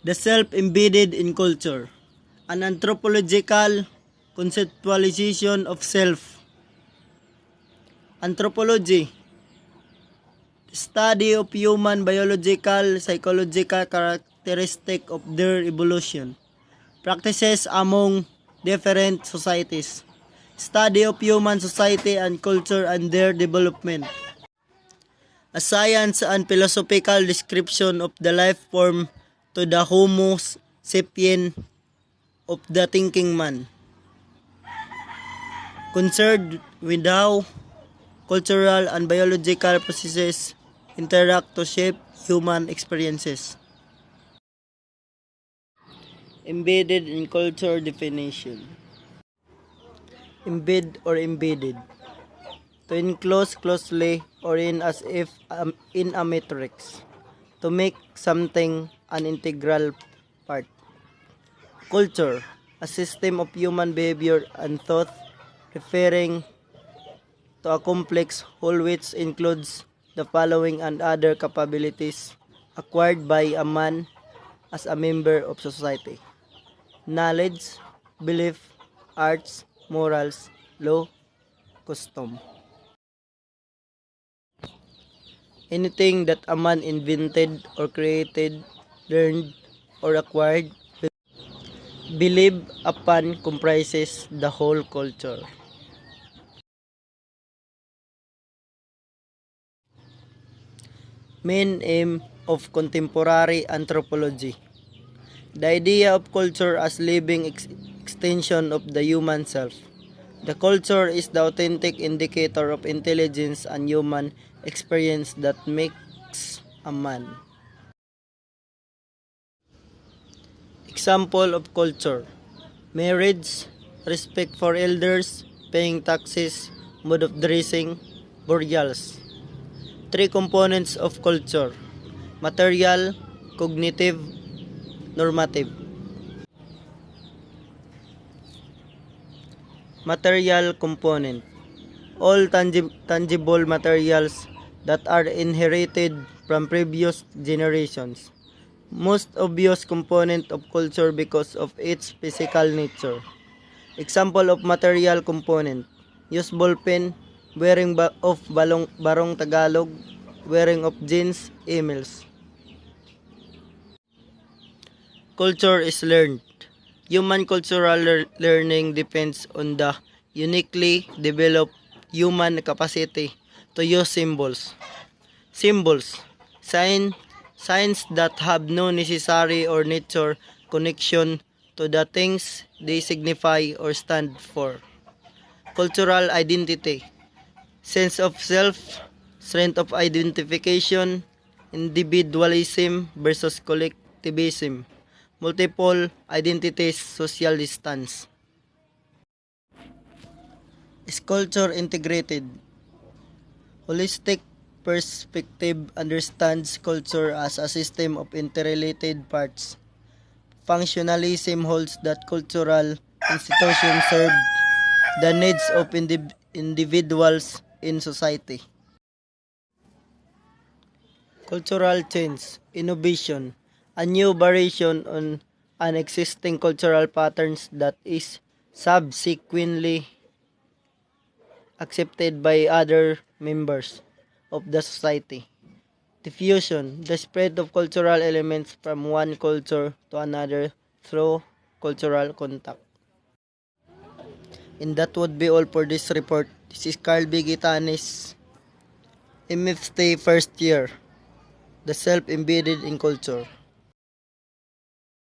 The self embedded in culture, an anthropological conceptualization of self. Anthropology, study of human biological, psychological characteristic of their evolution. Practices among different societies. Study of human society and culture and their development. A science and philosophical description of the life form to the Homo sapien of the thinking man. Concerned with how cultural and biological processes interact to shape human experiences. Embedded in culture definition. Embed or embedded. To enclose closely or in as if in a matrix. To make something an integral part. Culture, a system of human behavior and thought referring to a complex whole which includes the following and other capabilities acquired by a man as a member of society: knowledge, belief, arts, morals, law, custom. Anything that a man invented or created, learned, or acquired, believed upon comprises the whole culture. Main aim of contemporary anthropology. The idea of culture as living extension of the human self. The culture is the authentic indicator of intelligence and human experience that makes a man. Example of culture: marriage, respect for elders, paying taxes, mode of dressing, burials. Three components of culture: material, cognitive, normative. Material component: all tangible materials that are inherited from previous generations. Most obvious component of culture because of its physical nature. Example of material component: use ballpen, wearing of barong Tagalog, wearing of jeans, emails. Culture is learned. Human cultural learning depends on the uniquely developed human capacity to use symbols. Symbols, signs that have no necessary or nature connection to the things they signify or stand for. Cultural identity, sense of self, strength of identification, individualism versus collectivism, multiple identities, social distance. Is culture integrated? Holistic perspective understands culture as a system of interrelated parts. Functionalism holds that cultural institutions serve the needs of individuals in society. Cultural change, innovation, a new variation on an existing cultural patterns that is subsequently accepted by other members of the society. Diffusion, the spread of cultural elements from one culture to another through cultural contact. And that would be all for this report. This is Carl B. Gitanes, MFT first year, the self-embedded in culture.